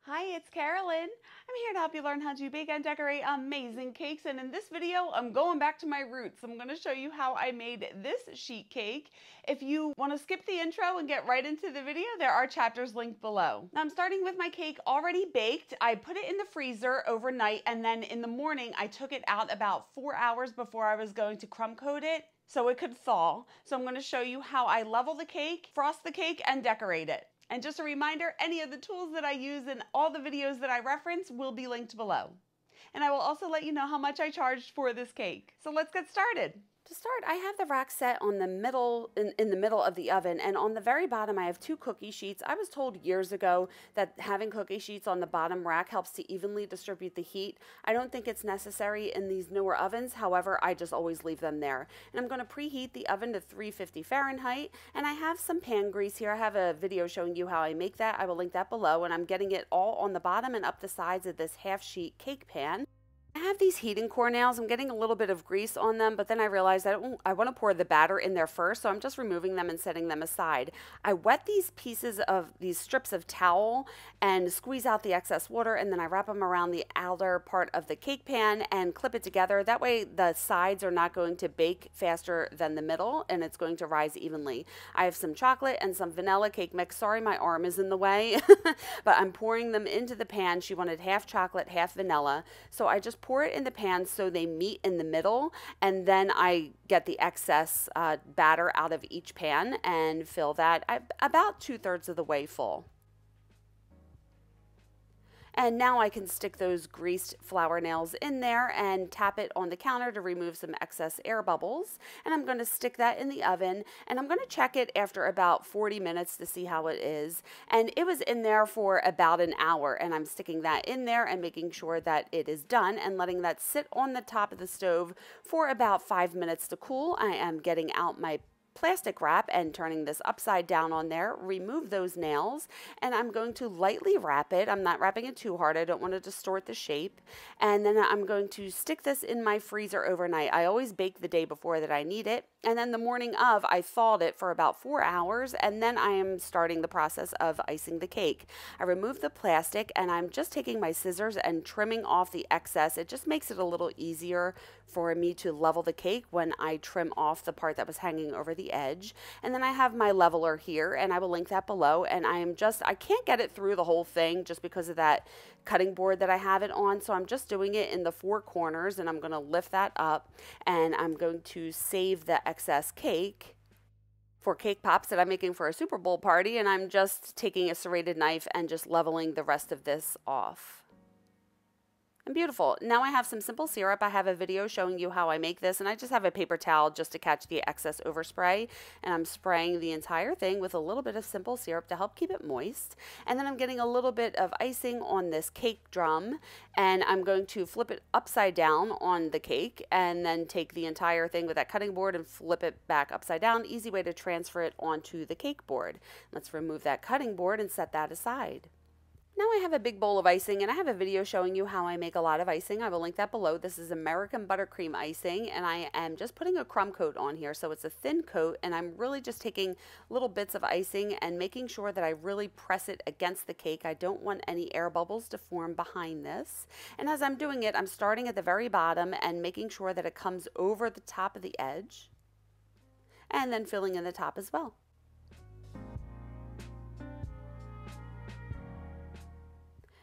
Hi, it's Karolyn. I'm here to help you learn how to bake and decorate amazing cakes, and in this video I'm going back to my roots. I'm going to show you how I made this sheet cake. If you want to skip the intro and get right into the video, there are chapters linked below. Now I'm starting with my cake already baked. I put it in the freezer overnight, and then in the morning I took it out about 4 hours before I was going to crumb coat it so it could thaw. So I'm going to show you how I level the cake, frost the cake, and decorate it. And just a reminder, any of the tools that I use in all the videos that I reference will be linked below. And I will also let you know how much I charged for this cake. So let's get started. To start, I have the rack set on the middle, in the middle of the oven, and on the very bottom I have 2 cookie sheets. I was told years ago that having cookie sheets on the bottom rack helps to evenly distribute the heat. I don't think it's necessary in these newer ovens, however, I just always leave them there. And I'm going to preheat the oven to 350 Fahrenheit, and I have some pan grease here. I have a video showing you how I make that. I will link that below, and I'm getting it all on the bottom and up the sides of this half-sheet cake pan. I have these heating core nails. I'm getting a little bit of grease on them, but then I realized I want to pour the batter in there first, so I'm just removing them and setting them aside. I wet these strips of towel and squeeze out the excess water, and then I wrap them around the outer part of the cake pan and clip it together. That way the sides are not going to bake faster than the middle, and it's going to rise evenly. I have some chocolate and some vanilla cake mix. Sorry, my arm is in the way, but I'm pouring them into the pan. She wanted half chocolate, half vanilla, so I just pour it in the pan so they meet in the middle, and then I get the excess batter out of each pan and fill that about 2/3 of the way full. And now I can stick those greased flour nails in there and tap it on the counter to remove some excess air bubbles. And I'm going to stick that in the oven, and I'm going to check it after about 40 minutes to see how it is. And it was in there for about an hour, and I'm sticking that in there and making sure that it is done and letting that sit on the top of the stove for about 5 minutes to cool. I am getting out my plastic wrap and turning this upside down on there, remove those nails, and I'm going to lightly wrap it. I'm not wrapping it too hard. I don't want to distort the shape. And then I'm going to stick this in my freezer overnight. I always bake the day before that I need it. And then the morning of, I thawed it for about 4 hours, and then I am starting the process of icing the cake. I remove the plastic, and I'm just taking my scissors and trimming off the excess. It just makes it a little easier for me to level the cake when I trim off the part that was hanging over the edge. And then I have my leveler here, and I will link that below. And I can't get it through the whole thing just because of that cutting board that I have it on, so I'm just doing it in the 4 corners, and I'm going to lift that up, and I'm going to save the excess cake for cake pops that I'm making for a Super Bowl party, and I'm just taking a serrated knife and just leveling the rest of this off. And beautiful. Now I have some simple syrup. I have a video showing you how I make this, and I just have a paper towel just to catch the excess overspray, and I'm spraying the entire thing with a little bit of simple syrup to help keep it moist. And then I'm getting a little bit of icing on this cake drum, and I'm going to flip it upside down on the cake and then take the entire thing with that cutting board and flip it back upside down. Easy way to transfer it onto the cake board. Let's remove that cutting board and set that aside. Now I have a big bowl of icing, and I have a video showing you how I make a lot of icing. I will link that below. This is American buttercream icing, and I am just putting a crumb coat on here, so it's a thin coat, and I'm really just taking little bits of icing and making sure that I really press it against the cake. I don't want any air bubbles to form behind this. And as I'm doing it, I'm starting at the very bottom and making sure that it comes over the top of the edge, and then filling in the top as well.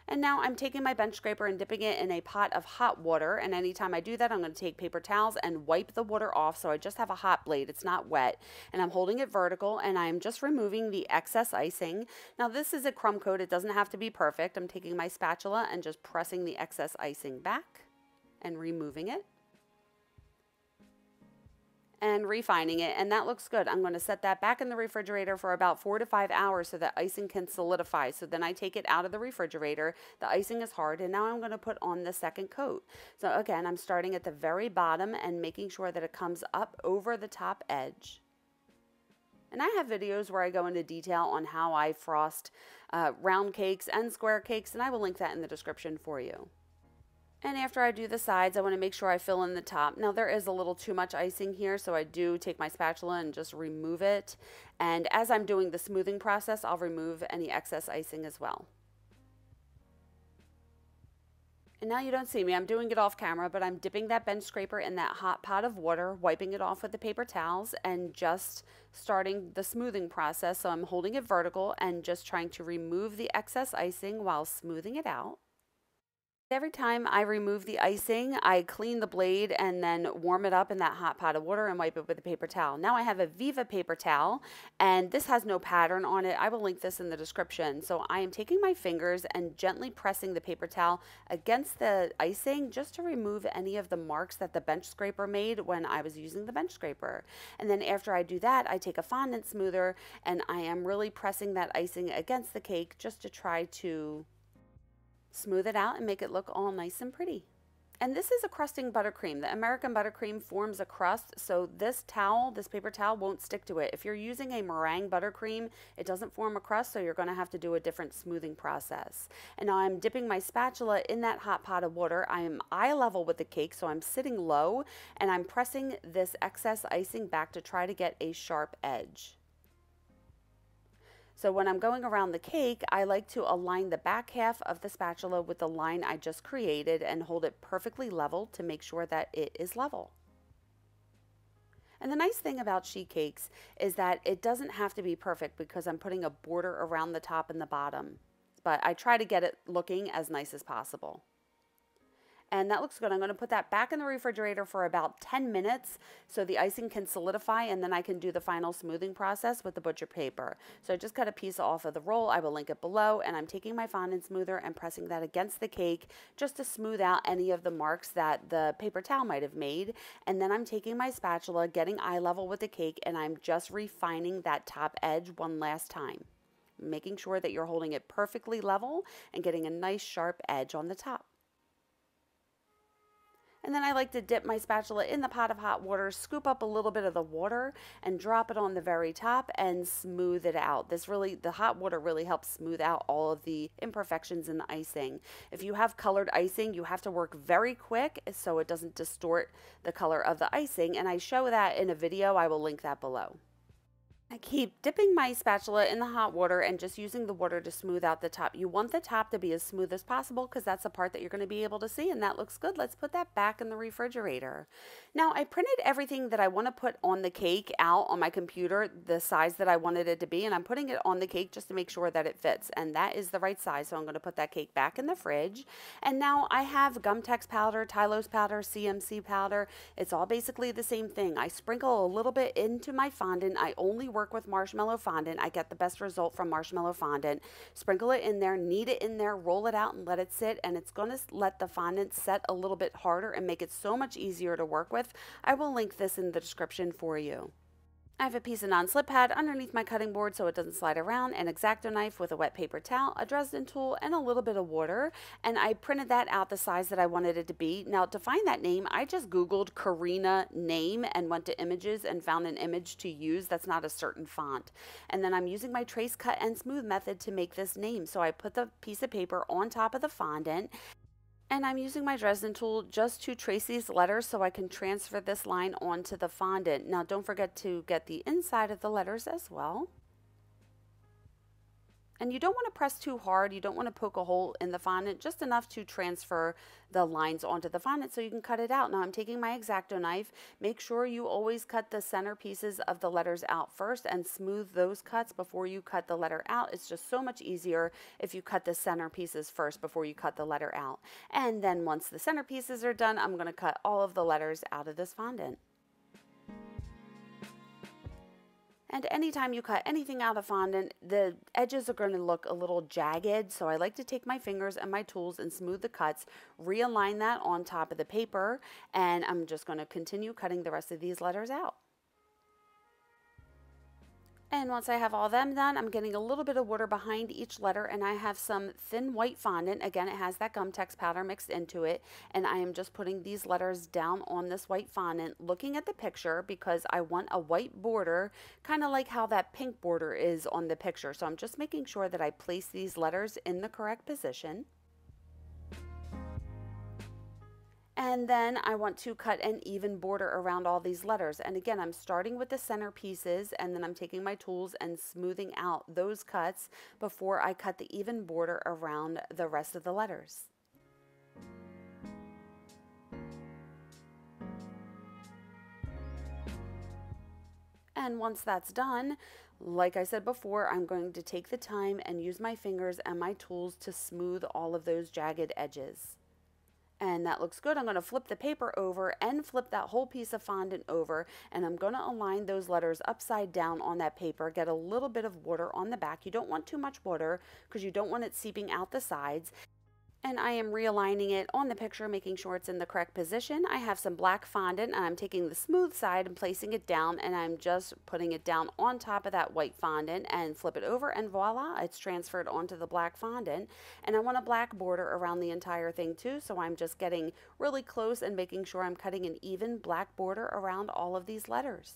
And now I'm taking my bench scraper and dipping it in a pot of hot water, and anytime I do that, I'm going to take paper towels and wipe the water off so I just have a hot blade. It's not wet, and I'm holding it vertical, and I'm just removing the excess icing. Now this is a crumb coat. It doesn't have to be perfect. I'm taking my spatula and just pressing the excess icing back and removing it and refining it, and that looks good. I'm going to set that back in the refrigerator for about 4 to 5 hours so that icing can solidify. So then I take it out of the refrigerator. The icing is hard, and now I'm going to put on the second coat. So again, I'm starting at the very bottom and making sure that it comes up over the top edge. And I have videos where I go into detail on how I frost round cakes and square cakes, and I will link that in the description for you. And after I do the sides, I want to make sure I fill in the top. Now there is a little too much icing here, so I do take my spatula and just remove it. And as I'm doing the smoothing process, I'll remove any excess icing as well. And now you don't see me, I'm doing it off camera, but I'm dipping that bench scraper in that hot pot of water, wiping it off with the paper towels, and just starting the smoothing process. So I'm holding it vertical and just trying to remove the excess icing while smoothing it out. Every time I remove the icing, I clean the blade and then warm it up in that hot pot of water and wipe it with a paper towel. Now I have a Viva paper towel, and this has no pattern on it. I will link this in the description. So I am taking my fingers and gently pressing the paper towel against the icing just to remove any of the marks that the bench scraper made when I was using the bench scraper. And then after I do that, I take a fondant smoother and I am really pressing that icing against the cake just to try to smooth it out and make it look all nice and pretty. And this is a crusting buttercream. The American buttercream forms a crust, so this towel, this paper towel, won't stick to it. If you're using a meringue buttercream, it doesn't form a crust, so you're going to have to do a different smoothing process. And now I'm dipping my spatula in that hot pot of water. I am eye level with the cake, so I'm sitting low, and I'm pressing this excess icing back to try to get a sharp edge. So when I'm going around the cake, I like to align the back half of the spatula with the line I just created and hold it perfectly level to make sure that it is level. And the nice thing about sheet cakes is that it doesn't have to be perfect because I'm putting a border around the top and the bottom. But I try to get it looking as nice as possible. And that looks good. I'm going to put that back in the refrigerator for about 10 minutes so the icing can solidify, and then I can do the final smoothing process with the butcher paper. So I just cut a piece off of the roll. I will link it below, and I'm taking my fondant smoother and pressing that against the cake just to smooth out any of the marks that the paper towel might have made. And then I'm taking my spatula, getting eye level with the cake, and I'm just refining that top edge one last time, making sure that you're holding it perfectly level and getting a nice sharp edge on the top. And then I like to dip my spatula in the pot of hot water, scoop up a little bit of the water and drop it on the very top and smooth it out. The hot water really helps smooth out all of the imperfections in the icing. If you have colored icing, you have to work very quick so it doesn't distort the color of the icing. And I show that in a video. I will link that below. I keep dipping my spatula in the hot water and just using the water to smooth out the top. You want the top to be as smooth as possible because that's the part that you're going to be able to see, and that looks good. Let's put that back in the refrigerator. Now, I printed everything that I want to put on the cake out on my computer, the size that I wanted it to be, and I'm putting it on the cake just to make sure that it fits, and that is the right size, so I'm going to put that cake back in the fridge. And now I have Gum-Tex powder, Tylose powder, CMC powder. It's all basically the same thing. I sprinkle a little bit into my fondant. I only work with marshmallow fondant. I get the best result from marshmallow fondant. Sprinkle it in there, knead it in there, roll it out and let it sit, and it's going to let the fondant set a little bit harder and make it so much easier to work with. I will link this in the description for you. I have a piece of non-slip pad underneath my cutting board so it doesn't slide around, an X-Acto knife with a wet paper towel, a Dresden tool, and a little bit of water, and I printed that out the size that I wanted it to be. Now, to find that name, I just Googled Karina name and went to images and found an image to use that's not a certain font. And then I'm using my trace, cut, and smooth method to make this name. So I put the piece of paper on top of the fondant, and I'm using my Dresden tool just to trace these letters so I can transfer this line onto the fondant. Now, don't forget to get the inside of the letters as well. And you don't want to press too hard. You don't want to poke a hole in the fondant, just enough to transfer the lines onto the fondant so you can cut it out. Now I'm taking my X-Acto knife. Make sure you always cut the center pieces of the letters out first and smooth those cuts before you cut the letter out. It's just so much easier if you cut the center pieces first before you cut the letter out. And then once the center pieces are done, I'm going to cut all of the letters out of this fondant. And anytime you cut anything out of fondant, the edges are going to look a little jagged. So I like to take my fingers and my tools and smooth the cuts, realign that on top of the paper, and I'm just going to continue cutting the rest of these letters out. And once I have all them done, I'm getting a little bit of water behind each letter, and I have some thin white fondant. Again, it has that Gum-Tex powder mixed into it, and I am just putting these letters down on this white fondant, looking at the picture because I want a white border, kind of like how that pink border is on the picture. So I'm just making sure that I place these letters in the correct position. And then I want to cut an even border around all these letters. And again, I'm starting with the center pieces, and then I'm taking my tools and smoothing out those cuts before I cut the even border around the rest of the letters. And once that's done, like I said before, I'm going to take the time and use my fingers and my tools to smooth all of those jagged edges. And that looks good. I'm going to flip the paper over and flip that whole piece of fondant over, and I'm going to align those letters upside down on that paper. Get a little bit of water on the back. You don't want too much water because you don't want it seeping out the sides. And I am realigning it on the picture, making sure it's in the correct position. I have some black fondant, and I'm taking the smooth side and placing it down, and I'm just putting it down on top of that white fondant and flip it over, and voila, it's transferred onto the black fondant. And I want a black border around the entire thing too, so I'm just getting really close and making sure I'm cutting an even black border around all of these letters.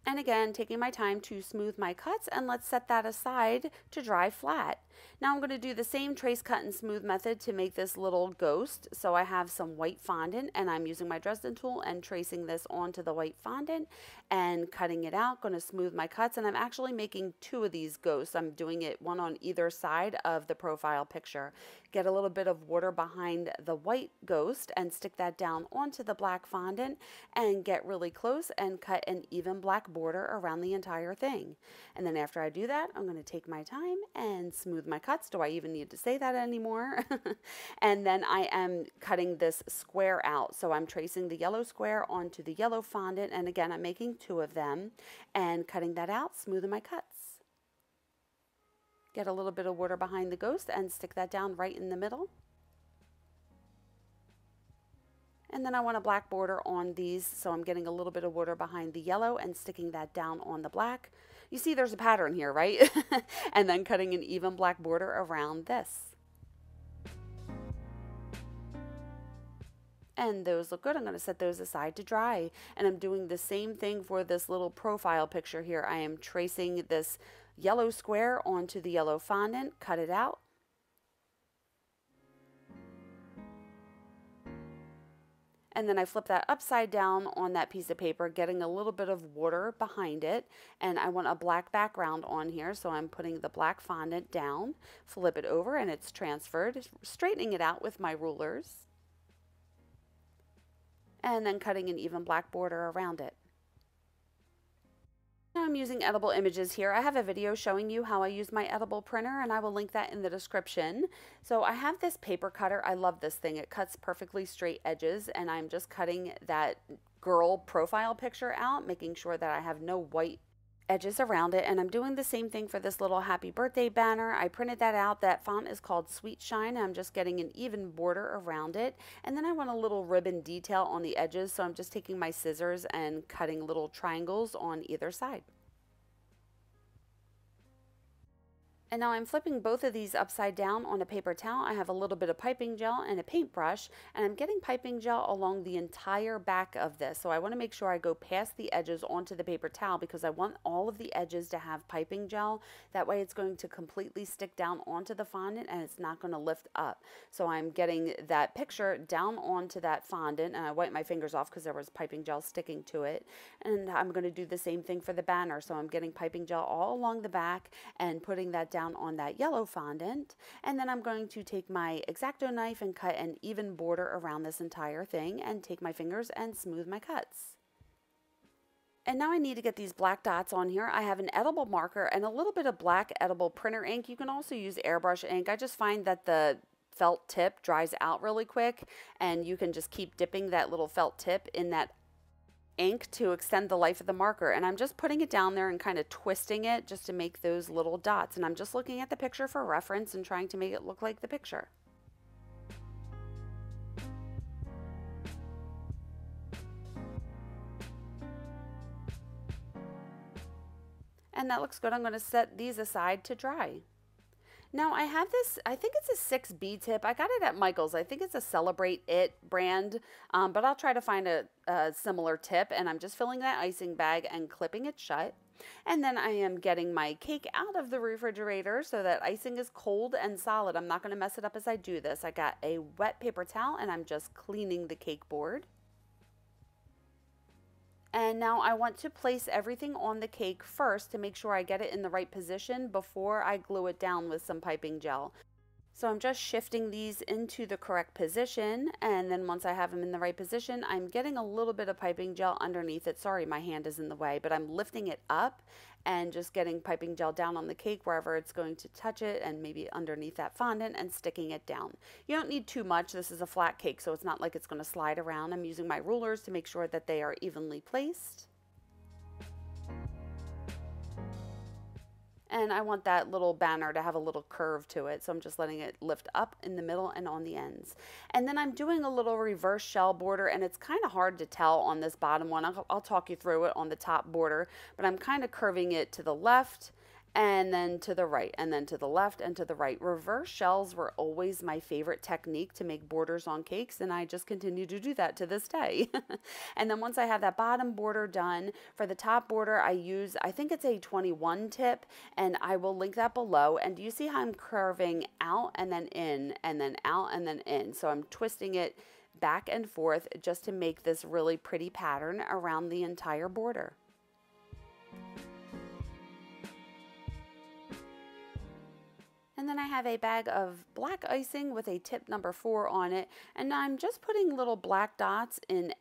And again, taking my time to smooth my cuts, and let's set that aside to dry flat. Now I'm going to do the same trace, cut, and smooth method to make this little ghost. So I have some white fondant, and I'm using my Dresden tool and tracing this onto the white fondant and cutting it out. Going to smooth my cuts, and I'm actually making two of these ghosts. I'm doing it one on either side of the profile picture. Get a little bit of water behind the white ghost and stick that down onto the black fondant and get really close and cut an even black border around the entire thing. And then after I do that, I'm going to take my time and smooth my cuts. Do I even need to say that anymore? And then I am cutting this square out. So I'm tracing the yellow square onto the yellow fondant, and again I'm making two of them and cutting that out, smoothing my cuts. Get a little bit of water behind the ghost and stick that down right in the middle. And then I want a black border on these, so I'm getting a little bit of water behind the yellow and sticking that down on the black. You see there's a pattern here, right? And then cutting an even black border around this. And those look good. I'm going to set those aside to dry. And I'm doing the same thing for this little profile picture here. I am tracing this yellow square onto the yellow fondant, cut it out. And then I flip that upside down on that piece of paper, getting a little bit of water behind it. And I want a black background on here, so I'm putting the black fondant down, flip it over, and it's transferred, straightening it out with my rulers. And then cutting an even black border around it. Now I'm using edible images here. I have a video showing you how I use my edible printer, and I will link that in the description. So I have this paper cutter. I love this thing. It cuts perfectly straight edges, and I'm just cutting that girl profile picture out, making sure that I have no white edges around it. And I'm doing the same thing for this little happy birthday banner. I printed that out. That font is called Sweet Shine. I'm just getting an even border around it. And then I want a little ribbon detail on the edges, so I'm just taking my scissors and cutting little triangles on either side. And now I'm flipping both of these upside down on a paper towel. I have a little bit of piping gel and a paintbrush, and I'm getting piping gel along the entire back of this. So I want to make sure I go past the edges onto the paper towel because I want all of the edges to have piping gel. That way it's going to completely stick down onto the fondant and it's not going to lift up. So I'm getting that picture down onto that fondant, and I wipe my fingers off because there was piping gel sticking to it. And I'm going to do the same thing for the banner. So I'm getting piping gel all along the back and putting that down on that yellow fondant, and then I'm going to take my X-Acto knife and cut an even border around this entire thing and take my fingers and smooth my cuts. And now I need to get these black dots on here. I have an edible marker and a little bit of black edible printer ink. You can also use airbrush ink. I just find that the felt tip dries out really quick, and you can just keep dipping that little felt tip in that ink to extend the life of the marker. And I'm just putting it down there and kind of twisting it just to make those little dots. And I'm just looking at the picture for reference and trying to make it look like the picture. And that looks good. I'm going to set these aside to dry. Now I have this, I think it's a 6B tip. I got it at Michael's. I think it's a Celebrate It brand, but I'll try to find a similar tip. And I'm just filling that icing bag and clipping it shut. And then I am getting my cake out of the refrigerator so that icing is cold and solid. I'm not going to mess it up as I do this. I got a wet paper towel and I'm just cleaning the cake board. And now I want to place everything on the cake first to make sure I get it in the right position before I glue it down with some piping gel. So I'm just shifting these into the correct position, and then once I have them in the right position, I'm getting a little bit of piping gel underneath it. Sorry, my hand is in the way, but I'm lifting it up and just getting piping gel down on the cake wherever it's going to touch it, and maybe underneath that fondant, and sticking it down. You don't need too much. This is a flat cake, so it's not like it's going to slide around. I'm using my rulers to make sure that they are evenly placed. And I want that little banner to have a little curve to it, so I'm just letting it lift up in the middle and on the ends. And then I'm doing a little reverse shell border, and it's kind of hard to tell on this bottom one. I'll talk you through it on the top border, but I'm kind of curving it to the left, and then to the right, and then to the left and to the right. Reverse shells were always my favorite technique to make borders on cakes, and I just continue to do that to this day. And then once I have that bottom border done, for the top border I use, I think it's a 21 tip, and I will link that below. And do you see how I'm curving out and then in, and then out and then in? So I'm twisting it back and forth just to make this really pretty pattern around the entire border. And then I have a bag of black icing with a tip number 4 on it, and I'm just putting little black dots in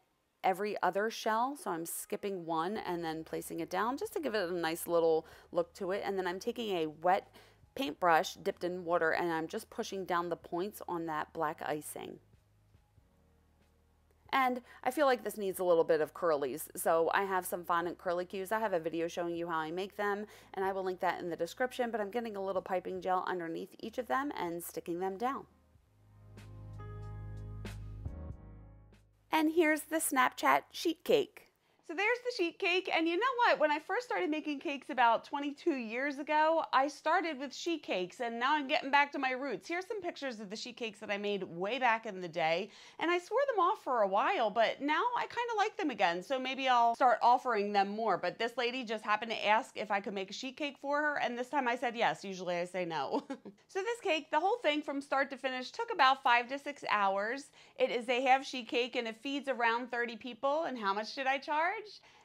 every other shell. So I'm skipping one and then placing it down just to give it a nice little look to it. And then I'm taking a wet paintbrush dipped in water, and I'm just pushing down the points on that black icing. And I feel like this needs a little bit of curlies, so I have some fondant curlicues. I have a video showing you how I make them, and I will link that in the description, but I'm getting a little piping gel underneath each of them and sticking them down. And here's the Snapchat sheet cake. So there's the sheet cake, and you know what? When I first started making cakes about 22 years ago, I started with sheet cakes, and now I'm getting back to my roots. Here's some pictures of the sheet cakes that I made way back in the day, and I swore them off for a while, but now I kind of like them again, so maybe I'll start offering them more. But this lady just happened to ask if I could make a sheet cake for her, and this time I said yes. Usually I say no. So this cake, the whole thing from start to finish, took about 5 to 6 hours. It is a half sheet cake, and it feeds around 30 people, and how much did I charge?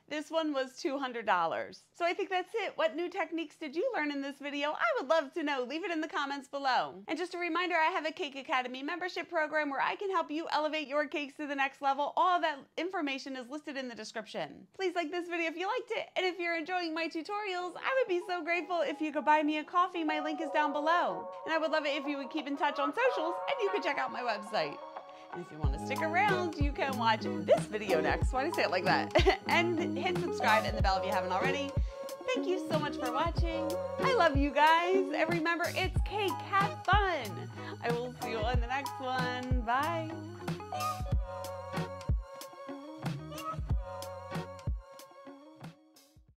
This one was $200. So I think that's it. What new techniques did you learn in this video? I would love to know. Leave it in the comments below. And just a reminder, I have a KakeAcademy membership program where I can help you elevate your cakes to the next level. All of that information is listed in the description. Please like this video if you liked it. And if you're enjoying my tutorials, I would be so grateful if you could buy me a coffee. My link is down below. And I would love it if you would keep in touch on socials, and you could check out my website. And if you want to stick around, you can watch this video next. Why do I say it like that? And hit subscribe and the bell if you haven't already. Thank you so much for watching. I love you guys. And remember, it's cake. Have fun. I will see you on the next one. Bye.